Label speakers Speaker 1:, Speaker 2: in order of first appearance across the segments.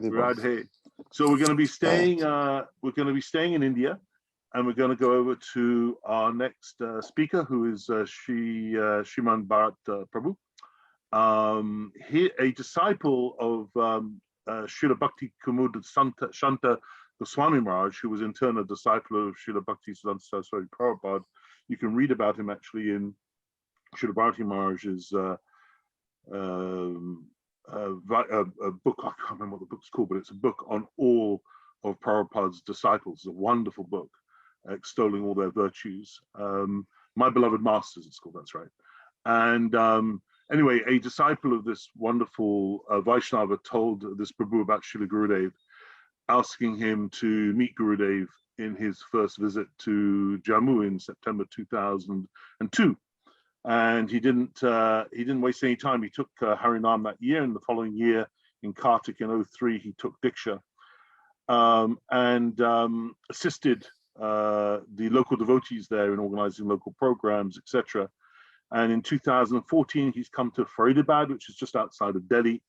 Speaker 1: Radhe. So we're going to be staying. In India, and we're going to go over to our next speaker, who is Sriman Bharata Prabhu. He, a disciple of Srila Bhakti Kumud Shanta Goswami Maharaj, who was in turn a disciple of Srila Bhakti Saraswati Prabhupada. You can read about him actually in Srila Bharati Maharaj's a book. I can't remember what the book's called, but it's a book on all of Prabhupada's disciples. It's a wonderful book extolling all their virtues. My Beloved Masters, it's called, that's right. And anyway, a disciple of this wonderful Vaishnava told this Prabhu about Srila Gurudev, asking him to meet Gurudev in his first visit to Jammu in September 2002. And he didn't waste any time. He took Harinam that year, and the following year in Kartik in 03, he took Diksha and assisted the local devotees there in organizing local programs, etc. And in 2014, he's come to Faridabad, which is just outside of Delhi,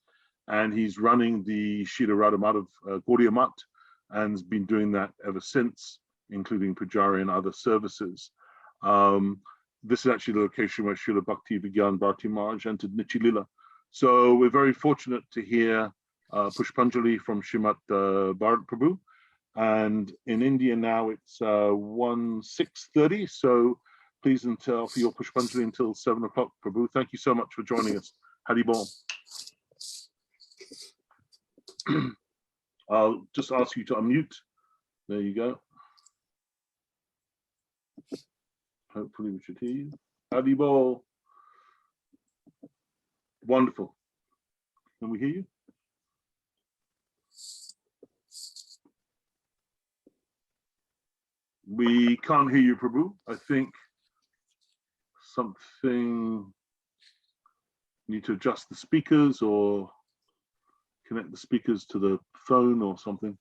Speaker 1: and he's running the Srila Radha Madhav Gaudiya Mat, and has been doing that ever since, including Pujari and other services. This is actually the location where Srila Bhakti Vigyan Bharati Maharaj entered Nichi Lila. So we're very fortunate to hear Pushpanjali from Srimad Bharat Prabhu. And in India now it's 6:30. So please offer your Pushpanjali until 7 o'clock, Prabhu. Thank you so much for joining us. Hari Bol. I'll just ask you to unmute. There you go. Hopefully we should hear you. Hari Bol. Wonderful. Can we hear you? We can't hear you, Prabhu. I think something, need to adjust the speakers or connect the speakers to the phone or something.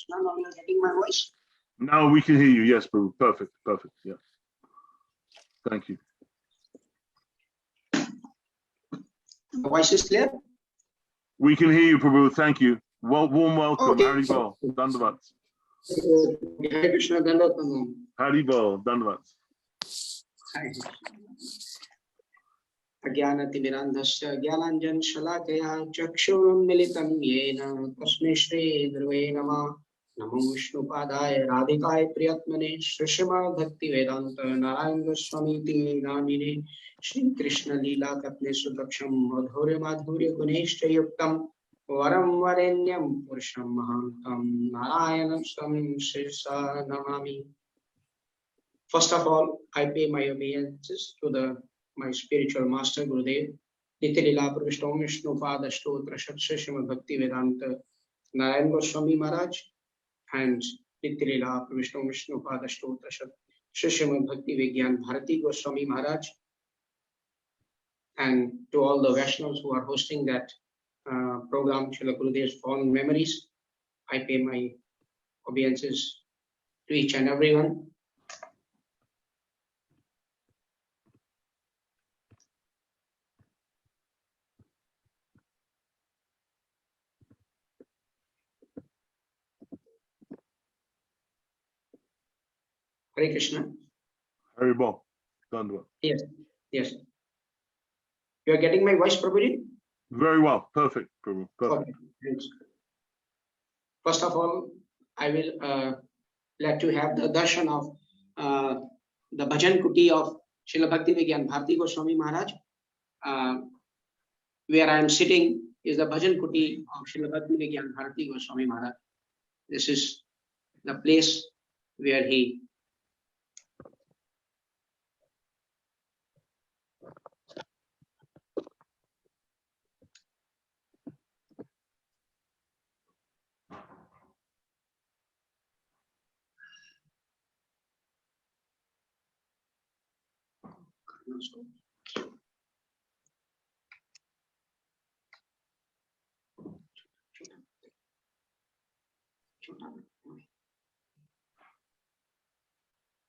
Speaker 2: Now you're getting my voice?
Speaker 1: Now we can hear you. Yes, Prabhu. Perfect. Perfect. Yeah. Thank you.
Speaker 2: The voice is clear?
Speaker 1: We can hear you, Prabhu. Thank you. Warm welcome.
Speaker 2: Okay.
Speaker 1: Hari Bol. Dandavat.
Speaker 2: Hare Krishna, Dandavat.
Speaker 1: Hari Bol. Dandavat.
Speaker 2: अज्ञानतिमिरान्धस्य ज्ञानाञ्जनशलाकया चक्षुरुन्मिलितं येन तस्मै श्रीगुरवे नमः। नमो विष्णुपादाय राधिकाय प्रियत्मने श्रीमद्भक्तिवेदान्त नारायण गोस्वामीति नामिने श्रीकृष्णलीला कथनेषु दक्षं मधुर्य माधुर्य गुणैश्च युक्तं वरं वरेण्यं पुरुषं महान्तं नारायणं शिरसा Namami. First of all, I pay my obeisances to my spiritual master Gurudev, Nityalila Prabhu Vishnu Pada Stotra Srimad Bhakti Vedanta Narayana Goswami Maharaj, and Nityalila Prabhu Vishnu Pada Stotra Srimad Bhakti Vigyan Bharati Goswami Maharaj, and to all the Vaishnavas who are hosting that program, Srila Gurudev's fond memories. I pay my obeisances to each and everyone. Hare Krishna.
Speaker 1: Hari Bol. Dandavat.
Speaker 2: Yes, yes. You are getting my voice, Prabhuji?
Speaker 1: Very well. Perfect, Prabhu. Perfect.
Speaker 2: Okay, thanks. First of all, I will let you have the darshan of the bhajan kuti of Srila Bhakti Vigyan Bharati Goswami Maharaj. Where I am sitting is the bhajan kuti of Srila Bhakti Vigyan Bharati Goswami Maharaj. This is the place where he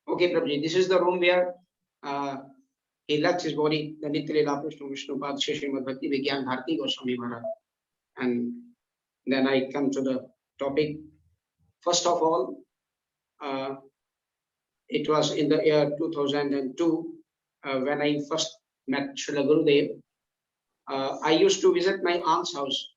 Speaker 2: Okay, Prabhuji, this is the room where he left his body, the Nitya Leela Vishnu Vishnupad Srimad Bhakti Vigyan Bharati Goswami Maharaj. And then I come to the topic. First of all, it was in the year 2002 when I first met Srila Gurudev. I used to visit my aunt's house.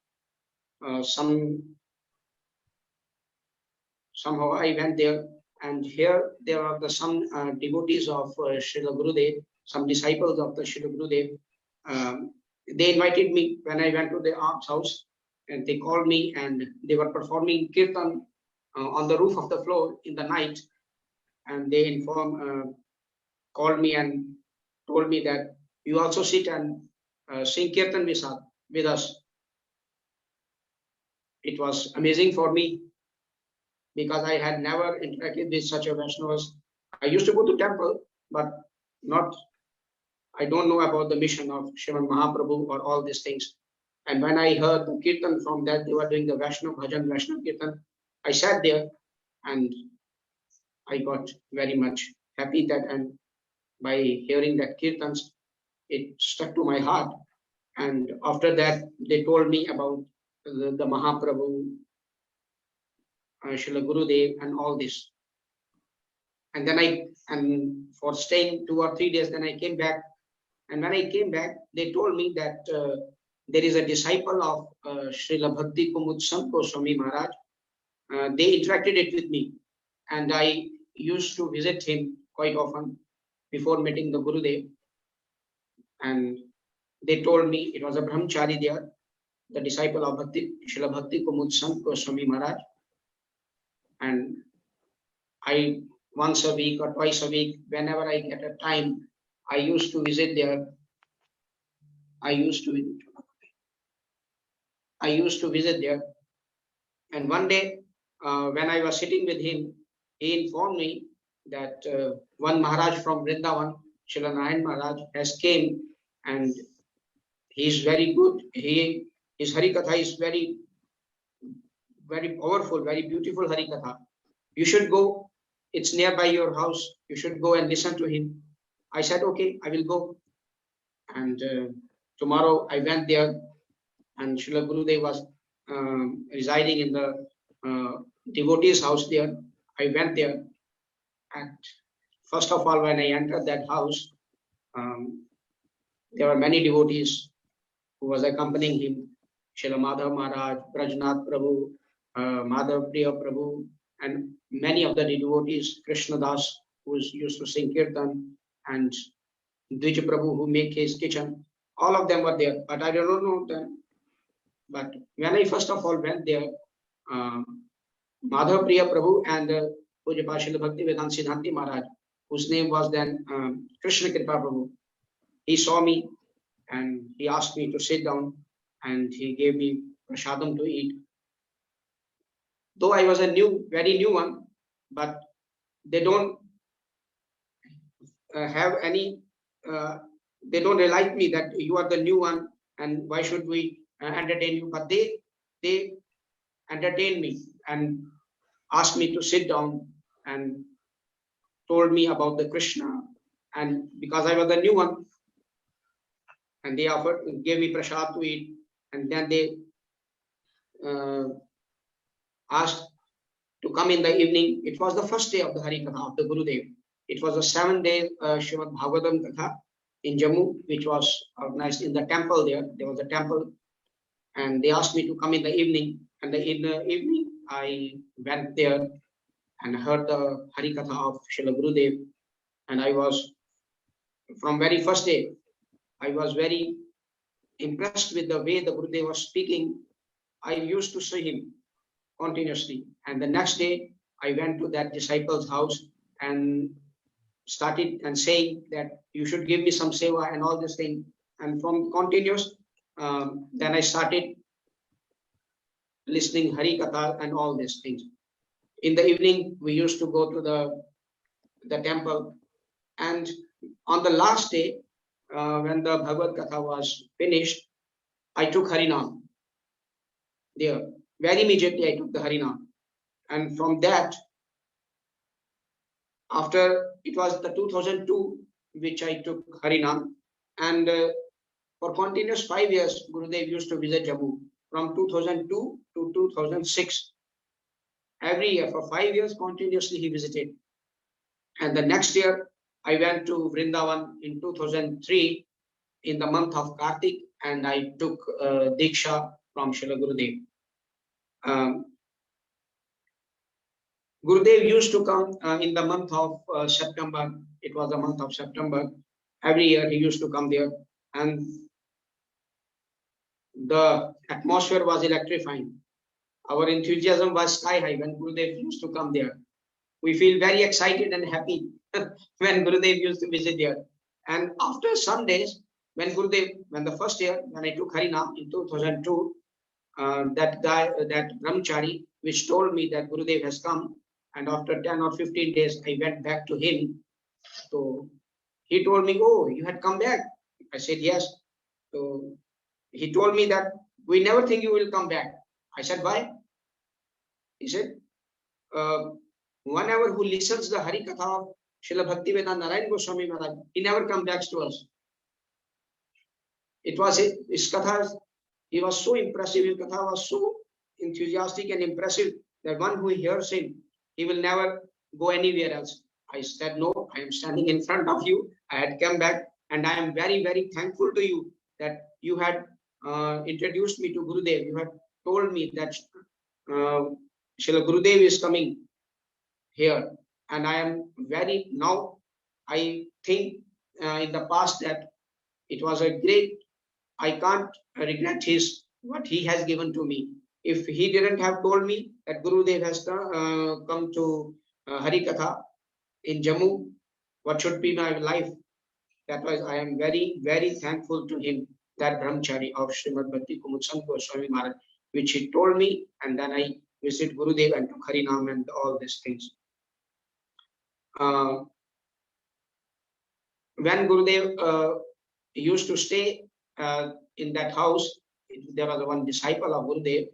Speaker 2: Somehow I went there, and here there are some devotees of Srila Gurudev, some disciples of the Srila Gurudev. They invited me when I went to their aunt's house, and they called me, and they were performing kirtan on the roof of the floor in the night. And they called me and told me that you also sit and sing kirtan with us. It was amazing for me because I had never interacted with such a Vaishnavas. I used to go to temple, but I don't know about the mission of Sriman Mahaprabhu or all these things. And when I heard the kirtan from that, they were doing the Vaishnava Bhajan, Vaishnava Kirtan, I sat there and I got very much happy that, and by hearing that kirtans, it stuck to my heart. And after that, they told me about the Mahaprabhu, Srila Gurudev, and all this. And then for staying 2 or 3 days, then I came back. And when I came back, they told me that there is a disciple of Srila Bhakti Kumud Sant Goswami Maharaj. They interacted it with me, and I used to visit him quite often before meeting the Gurudev. And they told me it was a brahmachari there, the disciple of Srila Bhakti Kumud Sant Goswami Maharaj. And I, once a week or twice a week, whenever I get a time, I used to visit there. I used to visit there. And one day, when I was sitting with him, he informed me that one Maharaj from Vrindavan, Srila Narayana Maharaj, has came, and he is very good. His Harikatha is very, very powerful, very beautiful Harikatha. You should go. It's nearby your house. You should go and listen to him. I said, okay, I will go. And tomorrow I went there, and Srila Gurudev was residing in the devotee's house there. I went there, and first of all, when I entered that house, there were many devotees who was accompanying him: Srila Madhav Maharaj, Brajnath Prabhu, Madhav Priya Prabhu, and many of the devotees, Krishna Das, who used to sing kirtan, and Dvij Prabhu, who make his kitchen. All of them were there, but I don't know them. But when I first of all went there, Madhav Priya Prabhu and Pujya Srila Bhakti Vedanta Siddhanti Maharaj, whose name was then Krishna Kripa Prabhu, he saw me and he asked me to sit down, and he gave me prasadam to eat. Though I was a very new one, but they don't have any, they don't realize me that you are the new one and why should we entertain you. But they entertained me and asked me to sit down and told me about the Krishna. And because I was the new one, and they gave me prasad to eat, and then they asked to come in the evening. It was the first day of the Harikatha of the Gurudev. It was a 7-day Srimad Bhagavatam Katha in Jammu, which was organized in the temple there. There was a temple, and they asked me to come in the evening. And in the evening, I went there and heard the Harikatha of Srila Gurudev. And I was, from very first day, I was very impressed with the way the Gurudev was speaking. I used to see him continuously. And the next day, I went to that disciple's house and started and saying that you should give me some seva and all this thing. And from continuous, then I started listening Harikatha and all these things. In the evening, we used to go to the temple. And on the last day, when the Bhagavad Katha was finished, I took Harinam there. Very immediately I took the Harinam. And from that, after it was the 2002 which I took Harinam, and for continuous 5 years, Gurudev used to visit Jammu from 2002 to 2006. Every year for 5 years continuously he visited. And the next year I went to Vrindavan in 2003 in the month of Kartik, and I took Diksha from Srila Gurudev. Gurudev used to come in the month of September. It was the month of September. Every year he used to come there, and the atmosphere was electrifying. Our enthusiasm was sky high when Gurudev used to come there. We feel very excited and happy when Gurudev used to visit there. And after some days, when the first year, when I took Harinam in 2002, that brahmachari, which told me that Gurudev has come, and after 10 or 15 days, I went back to him. So he told me, oh, you had come back. I said, yes. So he told me that we never think you will come back. I said, why? He said, whenever who listens the Harikatha of Srila Bhaktivedanta Narayana Goswami Maharaj, he never comes back to us. It was his katha, he was so impressive, his katha was so enthusiastic and impressive that one who hears him, he will never go anywhere else. I said, no, I am standing in front of you. I had come back, and I am very, very thankful to you that you had introduced me to Gurudev. You had told me that Srila Gurudev is coming here, and I am very, now I think in the past that it was a great, I can't regret what he has given to me. If he didn't have told me that Gurudev has come to Harikatha in Jammu, what should be my life? That was, I am very, very thankful to him, that brahmachari of Srimad Bhakti Kumud Goswami Maharaj, which he told me, and then I visit Gurudev and took Harinam and all these things. When Gurudev used to stay in that house, there was one disciple of Gurudev.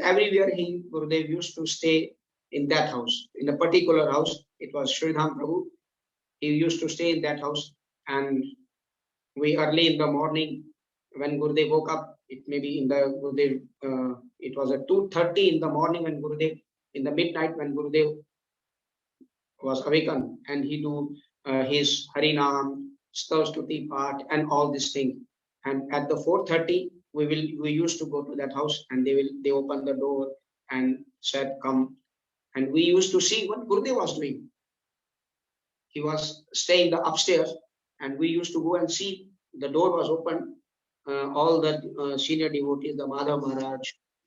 Speaker 2: Everywhere Gurudev used to stay in that house, in a particular house. It was Sridham Prabhu. He used to stay in that house, and we early in the morning, when Gurudev woke up, it may be in the Gurudev, it was at 2:30 in the morning when Gurudev, in the midnight when Gurudev was awakened, and he do his Harinam, Stuti part, and all these things. And at the 4:30, we used to go to that house, and they open the door and said, come. And we used to see what Gurudev was doing. He was staying the upstairs, and we used to go and see. The door was open. All the senior devotees, the Madhav Maharaj,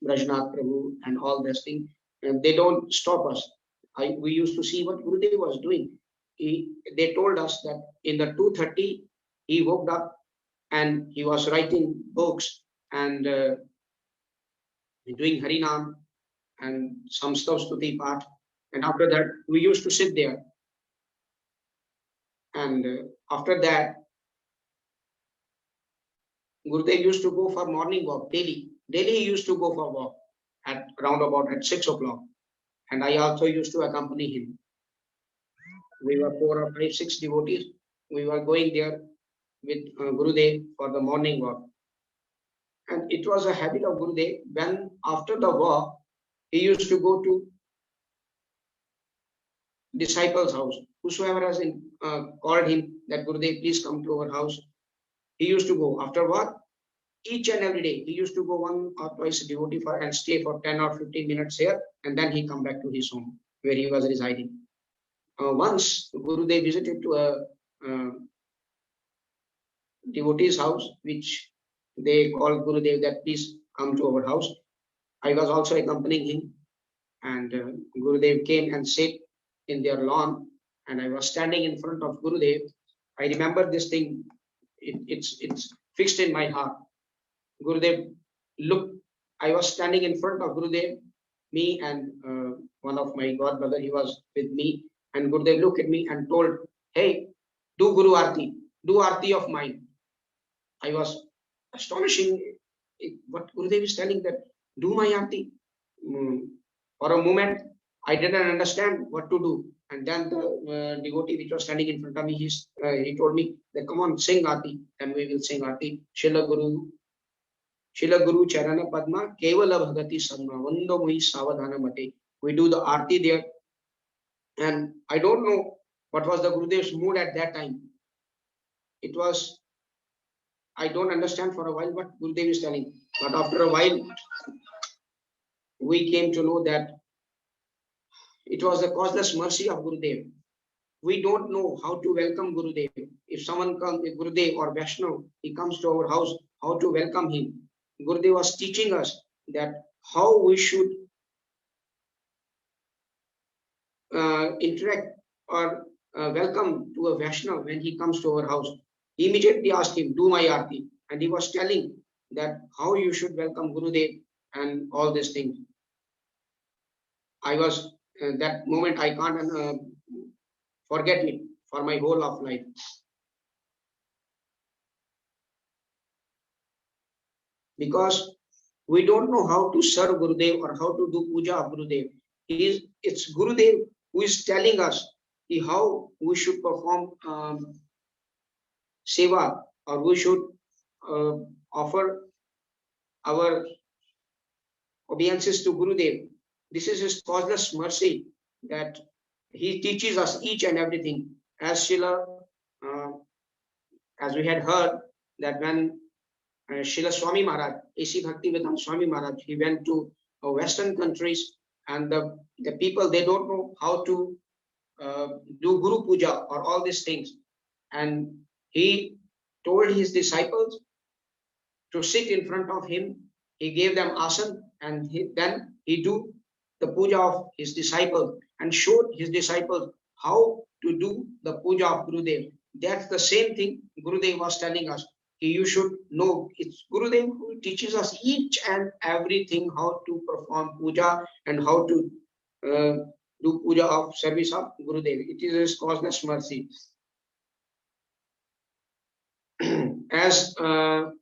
Speaker 2: Brajnath Prabhu, and all this thing, and they don't stop us. We used to see what Gurudev was doing. They told us that in the 2:30, he woke up and he was writing books and doing Harinam and some Stuti part. And after that, we used to sit there. And after that, Gurudev used to go for morning walk daily. Daily he used to go for walk at round about at 6 o'clock. And I also used to accompany him. We were 4 or 5, 6 devotees. We were going there with Gurudev for the morning walk. And it was a habit of Gurudev, when after the walk, he used to go to disciples' house. Whosoever has called him that Gurudev, please come to our house, he used to go. After what? Each and every day, he used to go 1 or twice a devotee for and stay for 10 or 15 minutes here, and then he come back to his home where he was residing. Once Gurudev visited to a devotee's house, which they called Gurudev that please come to our house. I was also accompanying him, and Gurudev came and sat in their lawn, and I was standing in front of Gurudev. I remember this thing, it's fixed in my heart. Gurudev looked, I was standing in front of Gurudev, me and one of my godbrother, he was with me, and Gurudev looked at me and told, hey, do Guru Aarti, do Aarti of mine. I was astonishing what Gurudev is telling, that do my aarti. For a moment, I didn't understand what to do. And then the devotee which was standing in front of me, he told me that, come on, sing aarti. And we will sing aarti. Srila Guru Charana Padma Kevala Bhagati Samma Vando Muhi Savadhana Mate. We do the aarti there. And I don't know what was the Gurudev's mood at that time. It was, I don't understand for a while what Gurudev is telling. But after a while, we came to know that it was the causeless mercy of Gurudev. We don't know how to welcome Gurudev. If someone comes, if Gurudev or Vaishnav, he comes to our house, how to welcome him. Gurudev was teaching us that how we should interact or welcome to a Vaishnav when he comes to our house. He immediately asked him, do my aarti. And he was telling that how you should welcome Gurudev and all these things. I was, that moment I can't forget it for my whole of life. Because we don't know how to serve Gurudev or how to do puja of Gurudev. It's Gurudev who is telling us how we should perform seva, or we should offer our obeisances to Gurudev. This is his causeless mercy that he teaches us each and everything. As Srila, as we had heard, that when Srila Swami Maharaj, A.C. Bhaktivedanta Swami Maharaj, he went to Western countries, and the people, they don't know how to do Guru Puja or all these things. And he told his disciples to sit in front of him. He gave them asan, and then he do the puja of his disciples and showed his disciples how to do the puja of Gurudev. That's the same thing Gurudev was telling us. You should know it's Gurudev who teaches us each and everything, how to perform puja and how to do puja of service of Gurudev. It is his causeless mercy. As Srila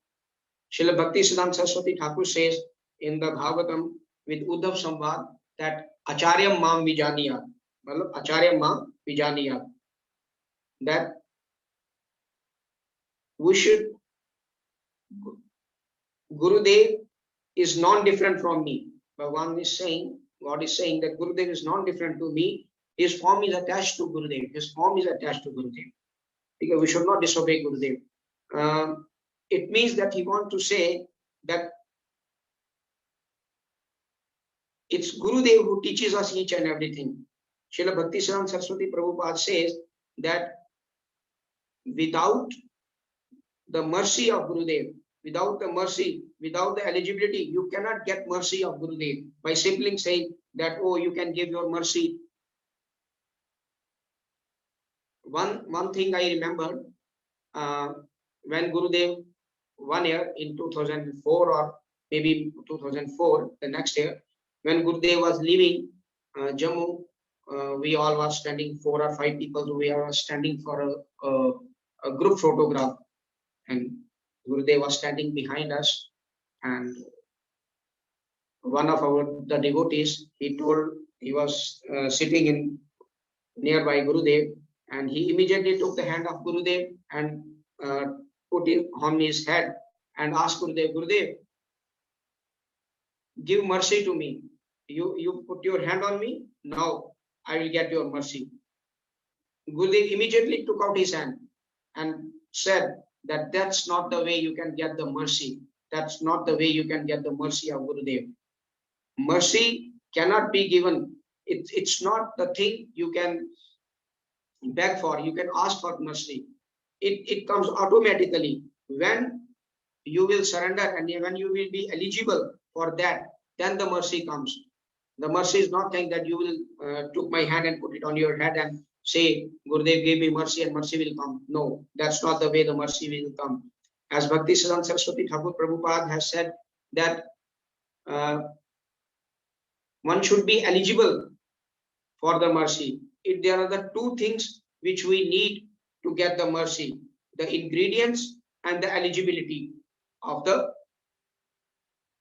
Speaker 2: Bhaktisiddhanta Saraswati Thakur says in the Bhagavatam with Uddhav Samvad, that Acharyam Mam Vijaniyat, Acharyam Mam Vijaniyat, that we should, Gurudev is non-different from me. Bhagavan is saying, God is saying that Gurudev is non-different to me. His form is attached to Gurudev. His form is attached to Gurudev. Because we should not disobey Gurudev. It means that he wants to say that it's Gurudev who teaches us each and everything. Srila Bhaktisiddhanta Saraswati Prabhupada says that without the mercy of Gurudev, without the mercy, without the eligibility, you cannot get mercy of Gurudev by simply saying that, oh, you can give your mercy. One thing I remember, when Gurudev, one year in 2004 or maybe 2004, the next year, when Gurudev was leaving Jammu, we all were standing, 4 or 5 people, we were standing for a group photograph, and Gurudev was standing behind us, and one of the devotees, he was sitting in nearby Gurudev, and he immediately took the hand of Gurudev and put it on his head and asked Gurudev, Gurudev, give mercy to me. You put your hand on me, now I will get your mercy. Gurudev immediately took out his hand and said that that's not the way you can get the mercy. That's not the way you can get the mercy of Gurudev. Mercy cannot be given. It's not the thing you can beg for. You can ask for mercy. It comes automatically when you will surrender, and when you will be eligible for that, then the mercy comes. The mercy is not saying that you will took my hand and put it on your head and say, Gurudev gave me mercy and mercy will come. No, that's not the way the mercy will come. As Bhaktisiddhanta Saraswati Thakur Prabhupada has said that one should be eligible for the mercy. There are the 2 things which we need to get the mercy. The ingredients and the eligibility of the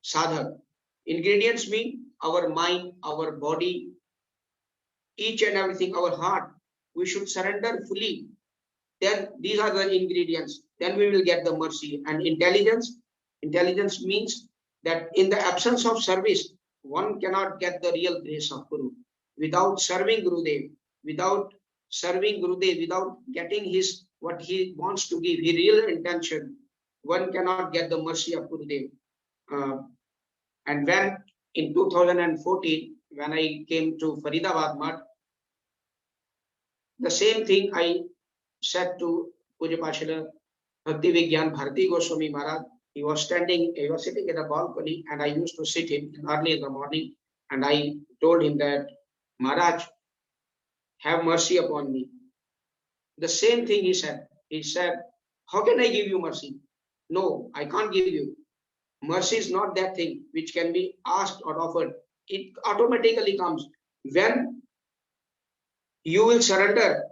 Speaker 2: sadhak. Ingredients mean our mind, our body, each and everything, our heart. We should surrender fully. Then these are the ingredients. Then we will get the mercy. And intelligence means that in the absence of service, one cannot get the real grace of Guru. Without serving Gurudev, without getting his what he wants to give, his real intention, one cannot get the mercy of Gurudev. And when in 2014, when I came to Faridabad Math, the same thing I said to Puja Pashila Bhakti Vigyan Bharati Goswami Maharaj. He was sitting at a balcony, and I used to sit him early in the morning, and I told him that, Maharaj, have mercy upon me. The same thing he said. He said, how can I give you mercy? No, I can't give you. Mercy is not that thing which can be asked or offered. It automatically comes when you will surrender.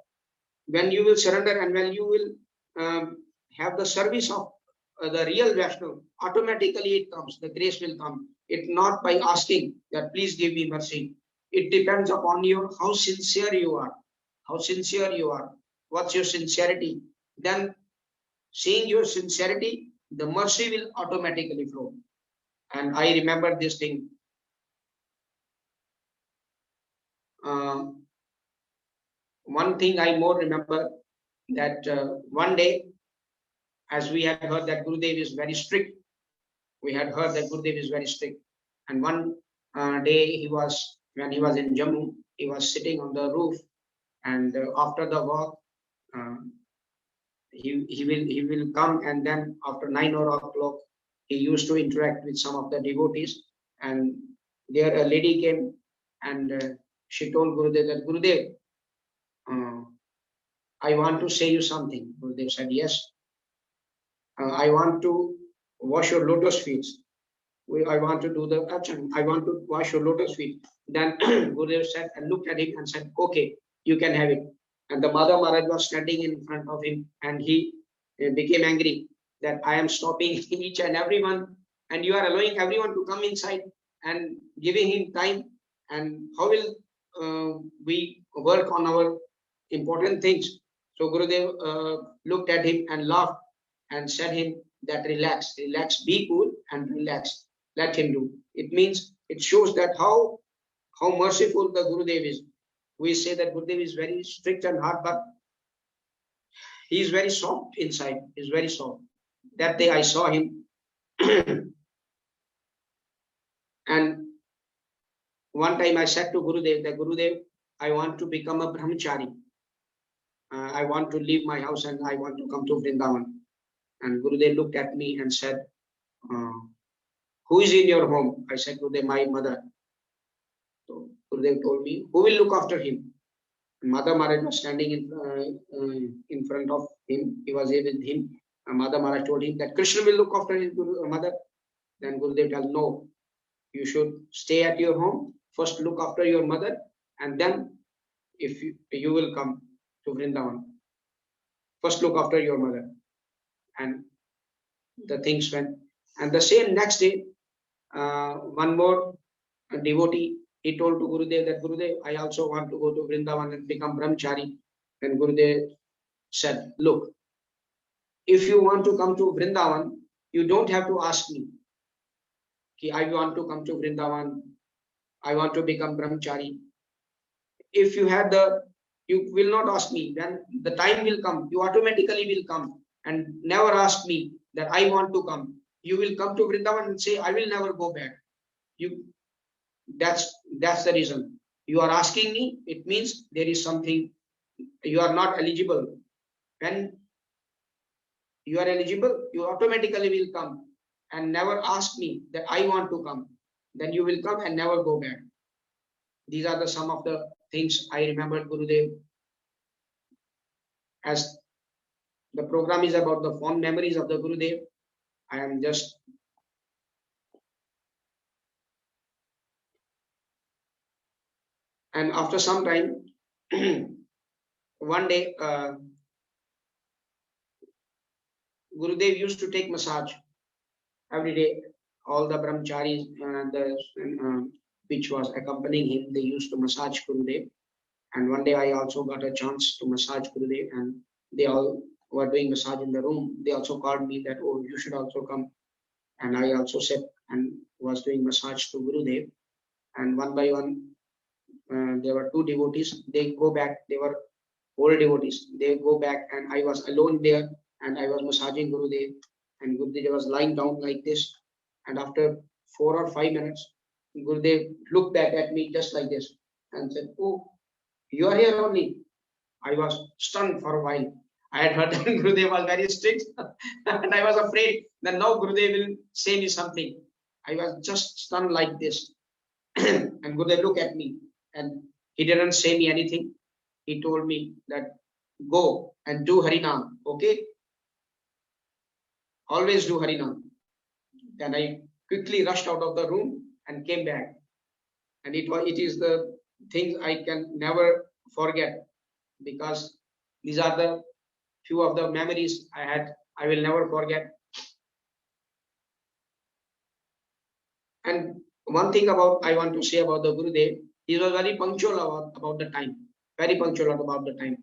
Speaker 2: When you will surrender and when you will have the service of the real Vaishnava, automatically it comes. The grace will come. It not by asking that please give me mercy. It depends upon you how sincere you are. How sincere you are. What's your sincerity? Then seeing your sincerity, the mercy will automatically flow. And I remember this thing. One thing I more remember that one day, as we had heard that Gurudev is very strict, we had heard that Gurudev is very strict. And one day when he was in Jammu, he was sitting on the roof, and after the walk, he will come, and then after 9 o'clock, he used to interact with some of the devotees, and there a lady came, and she told Gurudev that, Gurudev, I want to say you something. Gurudev said, yes. I want to wash your lotus feet. I want to do the action. I want to wash your lotus feet. Then Gurudev said and looked at him and said, okay, you can have it. And the Mother Maharaj was standing in front of him, and he became angry that I am stopping each and everyone, and you are allowing everyone to come inside and giving him time. And how will we work on our important things? So Gurudev looked at him and laughed and said him that relax, be cool and relax. Let him do. It means, it shows that how merciful the Gurudev is. We say that Gurudev is very strict and hard, but he is very soft inside. He is very soft. That day I saw him, and one time I said to Gurudev that, Gurudev, I want to become a brahmachari. I want to leave my house and I want to come to Vrindavan. And Gurudev looked at me and said, who is in your home? I said, Gurudev, my mother. So Gurudev told me, who will look after him? Mother Maharaj was standing in front of him. He was here with him. Mother Maharaj told him that Krishna will look after his mother. Then Gurudev told, no, you should stay at your home. First look after your mother, and then if you will come to Vrindavan. First look after your mother. And the things went. And the same next day, one more devotee, he told to Gurudev that, Gurudev, I also want to go to Vrindavan and become brahmachari. And Gurudev said, look, if you want to come to Vrindavan, you don't have to ask me. I want to come to Vrindavan. I want to become brahmachari. If you had you will not ask me. When the time will come, you automatically will come, and never ask me that I want to come. You will come to Vrindavan and say, I will never go back. That's the reason. You are asking me, it means there is something, you are not eligible. When you are eligible, you automatically will come, and never ask me that I want to come. Then you will come and never go back. These are some of the things I remember Gurudev. As the program is about the fond memories of the Gurudev, I am just and after some time, one day Gurudev used to take massage every day. All the brahmacharis which was accompanying him, they used to massage Gurudev. And one day I also got a chance to massage Gurudev, and they all were doing massage in the room. They also called me that, oh, you should also come. And I also sat and was doing massage to Gurudev. And one by one, there were two devotees. They go back. They were old devotees. They go back, and I was alone there, and I was massaging Gurudev. And Gurudev was lying down like this. And after 4 or 5 minutes, Gurudev looked back at me just like this and said, "Oh, you are here only." I was stunned for a while. I had heard that Gurudev was very strict, and I was afraid that now Gurudev will say me something. I was just stunned like this. And Gurudev looked at me, and he didn't say me anything. He told me that go and do Harinam, okay? Always do Harinam. Then I quickly rushed out of the room and came back. And it is the things I can never forget, because these are the few of the memories I had. I will never forget. And one thing I want to say about the Gurudev, he was very punctual about the time. Very punctual about the time.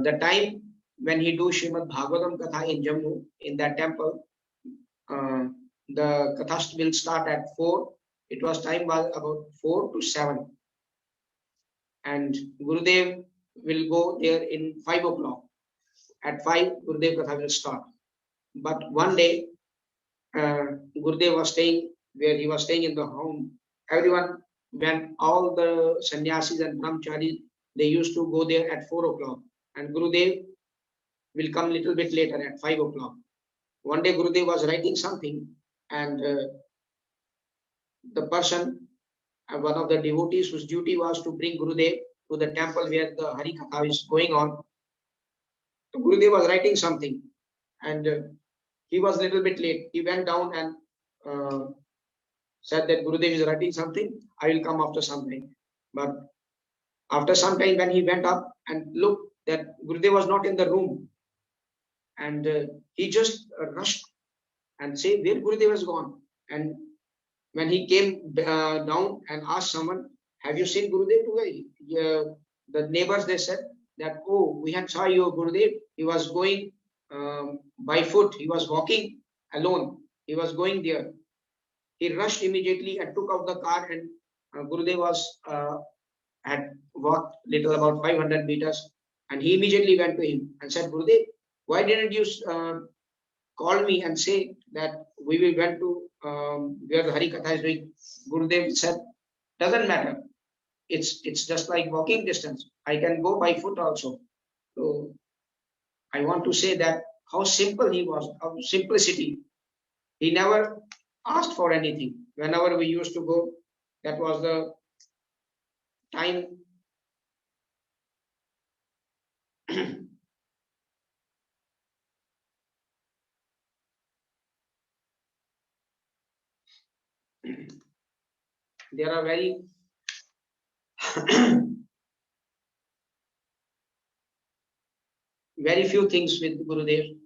Speaker 2: The time when he do Srimad Bhagavatam Katha in Jammu, in that temple, the Katha will start at 4. It was time was about 4 to 7. And Gurudev will go there in 5 o'clock. At 5, Gurudev Katha will start. But one day, Gurudev was staying where he was staying in the home. Everyone, when all the sannyasis and brahmacharis, they used to go there at 4 o'clock. And Gurudev will come little bit later at 5 o'clock. One day Gurudev was writing something, and the person, one of the devotees whose duty was to bring Gurudev to the temple where the Harikatha is going on. So Gurudev was writing something, and he was a little bit late. He went down and said that Gurudev is writing something. I will come after some time. But after some time, when he went up and looked that Gurudev was not in the room, and he just rushed and said, where Gurudev has gone? And when he came down and asked someone, have you seen Gurudev today? The neighbors, they said that, oh, we had saw your Gurudev. He was going by foot. He was walking alone. He was going there. He rushed immediately and took out the car, and Gurudev was had walked little about 500 meters, and he immediately went to him and said, Gurudev, why didn't you call me and say that we will went to where the Harikatha is doing? Gurudev said, doesn't matter. It's just like walking distance. I can go by foot also. So I want to say that how simple he was, how simplicity. He never asked for anything. Whenever we used to go, that was the time. There are very very few things with Gurudev.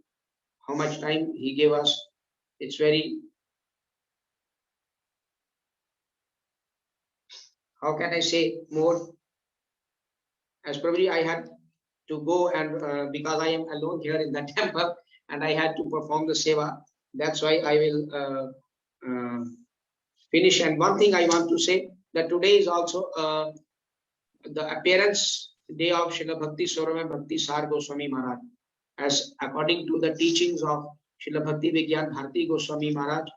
Speaker 2: How much time he gave us, it's very, how can I say more? As probably I had to go, and because I am alone here in the temple, and I had to perform the seva. That's why I will finish. And one thing I want to say, that today is also the appearance day of Srila Bhakti Swarup Bhakti Sar Goswami Maharaj. As according to the teachings of Srila Bhakti Vigyan Bharati Goswami Maharaj,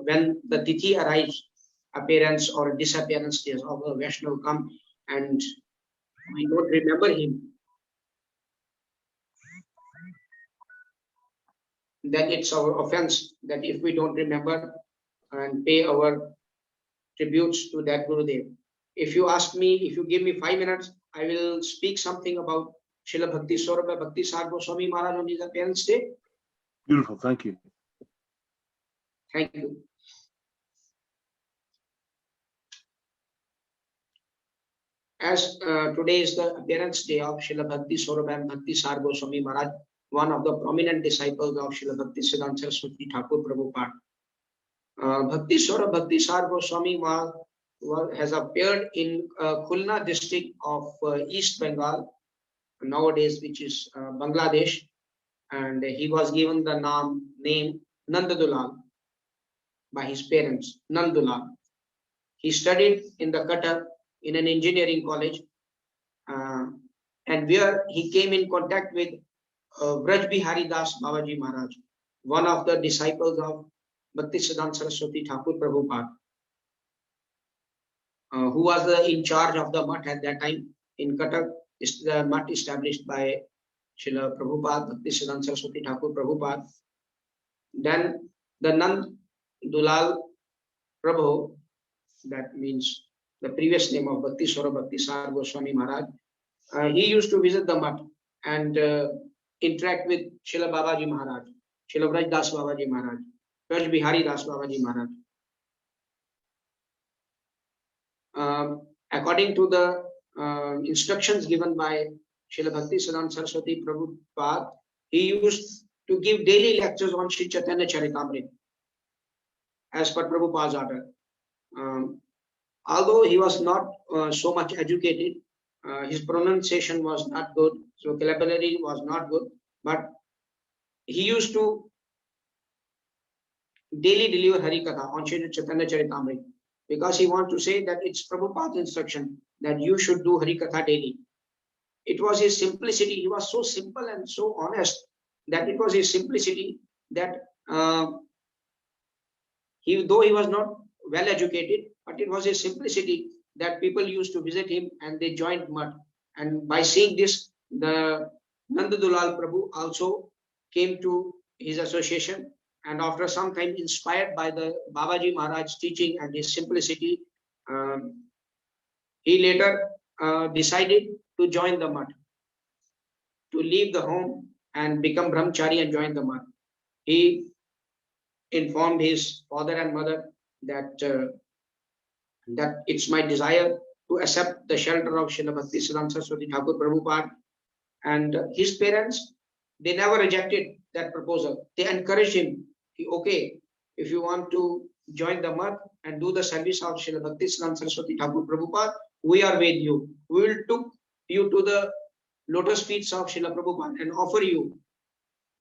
Speaker 2: when the Tithi arrives, appearance or disappearance days of the Vaishnava come, and we don't remember him, then it's our offense that if we don't remember and pay our tributes to that Gurudev. If you ask me, if you give me 5 minutes, I will speak something about Srila Bhakti Swarup Bhakti Sar Goswami Maharaj on his appearance day.
Speaker 1: Beautiful, thank you.
Speaker 2: Thank you. As today is the appearance day of Srila Bhakti Swarup and Bhakti Sar Goswami Maharaj, one of the prominent disciples of Srila Bhaktisiddhanta Saraswati Thakur Prabhupada. Bhakti Sora Bhakti Sar Goswami has appeared in Khulna district of East Bengal, nowadays, which is Bangladesh, and he was given the name Nandadulal by his parents, Nandulal. He studied in the Cuttack in an engineering college, and where he came in contact with Braj Bihari Das Babaji Maharaj, one of the disciples of Bhaktisiddhanta Saraswati Thakur Prabhupada, who was in charge of the mutt at that time in Cuttack. The mutt established by Srila Prabhupada, Bhaktisiddhanta Saraswati Thakur Prabhupada. Then the Nand Dulal Prabhu, that means the previous name of Bhakti Sora Bhakti Sar Goswami Maharaj, he used to visit the mutt and interact with Srila Babaji Maharaj, Srila Braj Das Babaji Maharaj, Braj Bihari Das Babaji Maharaj. According to the instructions given by Srila Bhaktisiddhanta Saraswati Prabhupada, he used to give daily lectures on Sri Chaitanya Charitamrita as per Prabhupada's order. Although he was not so much educated, his pronunciation was not good, so vocabulary was not good, but he used to daily deliver Harikatha on Sri Chaitanya Charitamrita, because he wanted to say that it's Prabhupada's instruction that you should do Harikatha daily. It was his simplicity. He was so simple and so honest that it was his simplicity that though he was not well educated, but it was his simplicity that people used to visit him and they joined mutt. And by seeing this, the Nandadulal Prabhu also came to his association, and after some time, inspired by the Babaji Maharaj's teaching and his simplicity, he later decided to join the mutt, to leave the home and become brahmachari and join the mutt. He informed his father and mother that that it's my desire to accept the shelter of Srila Bhaktisiddhanta Saraswati Thakur Prabhupada. And his parents, they never rejected that proposal. They encouraged him, okay, if you want to join the mutt and do the service of Srila Bhaktisiddhanta Saraswati Thakur Prabhupada, we are with you. We will take you to the lotus feet of Srila Prabhupada and offer you.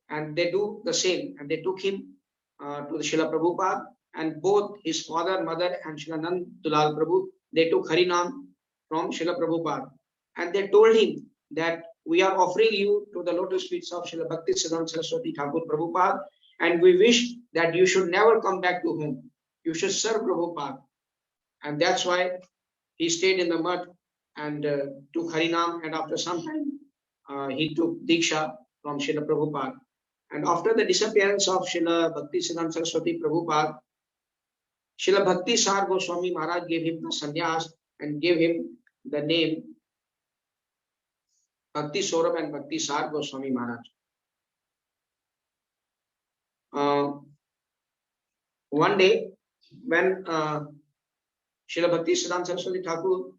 Speaker 2: And they do the same. And they took him to the Srila Prabhupada, and both his father, mother, and Srila Nand Dulal Prabhu, they took Harinam from Srila Prabhupada. And they told him that we are offering you to the lotus feet of Srila Bhaktisiddhanta Saraswati Thakur Prabhupada, and we wish that you should never come back to home. You should serve Prabhupada. And that's why he stayed in the mutt and took Harinam, and after some time he took Diksha from Srila Prabhupada. And after the disappearance of Srila Bhaktisiddhanta Saraswati Prabhupada, Srila Bhakti Sar Goswami Maharaj gave him the sannyas and gave him the name Bhakti Saurabh and Bhakti Sar Goswami Maharaj. One day, when Srila Bhaktisiddhanta Saraswati Thakur,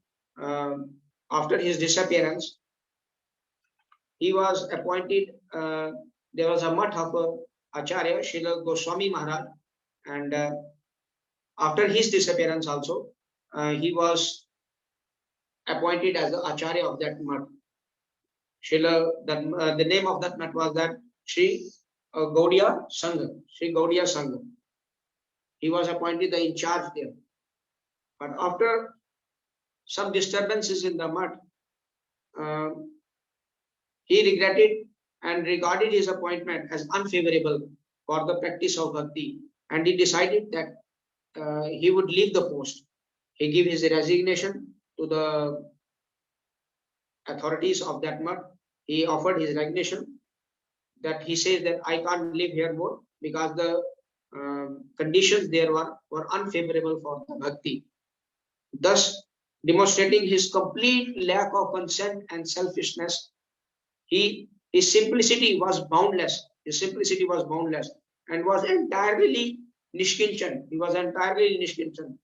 Speaker 2: after his disappearance, he was appointed, there was a mutt of Acharya, Srila Goswami Maharaj, and after his disappearance also, he was appointed as the Acharya of that mutt. The name of that mutt was that Sri Gaudiya Sangha, Sri Gaudiya Sangha. He was appointed the in charge there. But after some disturbances in the mutt, he regretted and regarded his appointment as unfavorable for the practice of bhakti, and he decided that he would leave the post. He gave his resignation to the authorities of that mutt. He offered his resignation, that he says that I can't live here more because the conditions there were unfavorable for the bhakti, thus demonstrating his complete lack of consent and selfishness. His simplicity was boundless. His simplicity was boundless and was entirely nishkinchan. He was entirely nishkinchan.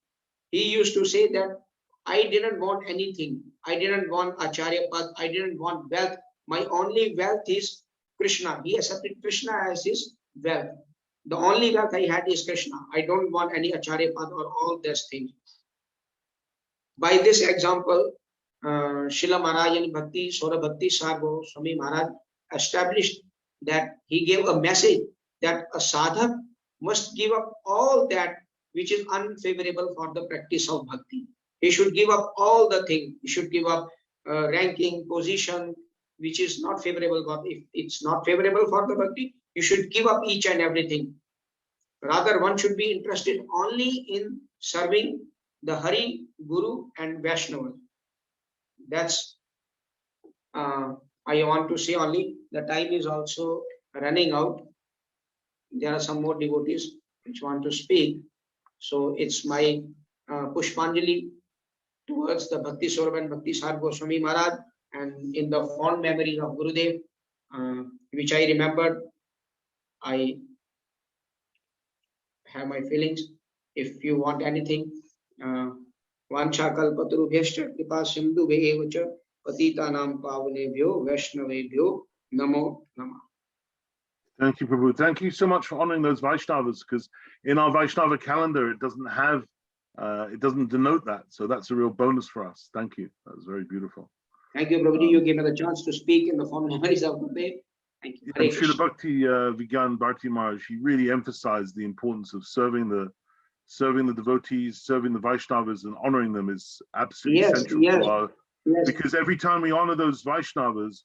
Speaker 2: He used to say that I didn't want anything. I didn't want Acharya Pad. I didn't want wealth. My only wealth is Krishna. He accepted Krishna as his wealth. The only wealth I had is Krishna. I don't want any Acharya Pad or all these things. By this example, Srila Maharaja Bhakti, Sora Bhakti Sargo Swami Maharaj established that he gave a message that a sadhak must give up all that which is unfavorable for the practice of bhakti. He should give up all the things. He should give up ranking, position, which is not favorable. But if it's not favorable for the bhakti, you should give up each and everything. Rather, one should be interested only in serving the Hari, Guru, and Vaishnava. That's I want to say only. The time is also running out. There are some more devotees which want to speak. So it's my Pushpanjali towards the Bhakti Swarup and Bhakti Sar Goswami Maharaj, and in the fond memory of Gurudev, which I remembered. I have my feelings. If you want anything, Vancha kalpatarubhyascha kripa sindhu evacha patitanam pavanebhyo vaishnavebhyo namo namah.
Speaker 1: Thank you, Prabhu. Thank you so much for honoring those Vaishnavas, because in our Vaishnava calendar, it doesn't have, it doesn't denote that. So that's a real bonus for us. Thank you. That was very beautiful.
Speaker 2: Thank you, Prabhuji. You gave me the chance to speak in the fond memories of Gurudev. Thank you.
Speaker 1: And Srila Bhakti Vigyan Bharati Maharaj, he really emphasized the importance of serving the devotees, serving the Vaishnavas, and honoring them is absolutely essential to our. Because every time we honor those Vaishnavas,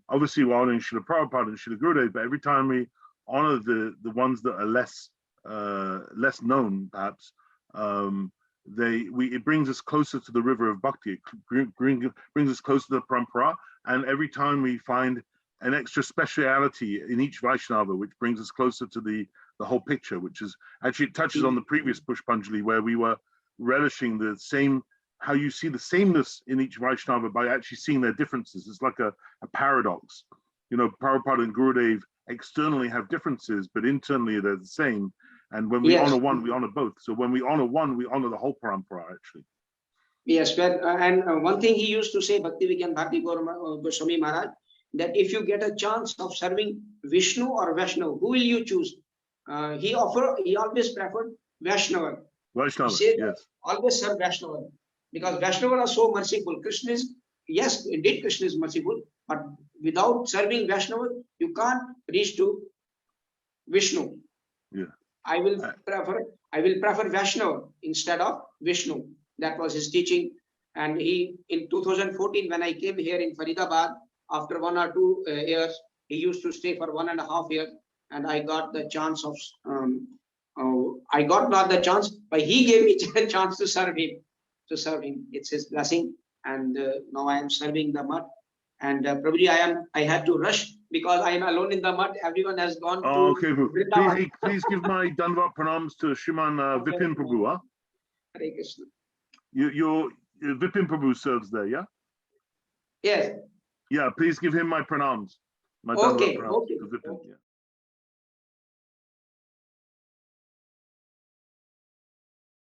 Speaker 1: obviously we're honoring Srila Prabhupada and Srila Gurudev, but every time we honor the ones that are less known, perhaps, it brings us closer to the river of bhakti. It brings us closer to the parampara, and every time we find an extra speciality in each Vaishnava, which brings us closer to the whole picture, which is actually, it touches on the previous Pushpanjali where we were relishing the same, how you see the sameness in each Vaishnava by actually seeing their differences. It's like a paradox. You know, Prabhupada and Gurudev externally have differences, but internally they're the same. And when we honor one, we honor both. So when we honor one, we honor the whole parampara, actually.
Speaker 2: Yes, and one thing he used to say, Bhakti Vigyan Bharati Goswami Maharaj, that if you get a chance of serving Vishnu or Vaishnava, who will you choose? He always preferred Vaishnava.
Speaker 1: Vaishnava, yes.
Speaker 2: Always serve Vaishnava, because Vaishnava are so merciful. Krishna is, yes, indeed Krishna is merciful, but without serving Vaishnava, you can't reach to Vishnu.
Speaker 1: Yeah.
Speaker 2: I will prefer Vaishnava instead of Vishnu. That was his teaching. And he, in 2014, when I came here in Faridabad, after 1 or 2 years, he used to stay for 1.5 years, and I got the chance of, I got not the chance, but he gave me a chance to serve him. It's his blessing, and now I am serving the mud. And Prabhuji, I had to rush because I am alone in the mud. Everyone has gone to.
Speaker 1: Okay, please give my Dandavat pranams to Sriman Vipin Prabhu. Huh?
Speaker 2: Hare Krishna.
Speaker 1: Your Vipin Prabhu serves there, yeah?
Speaker 2: Yes.
Speaker 1: Yeah, please give him my pranams. My
Speaker 2: Okay.
Speaker 1: Dandavat pranams to Vipin.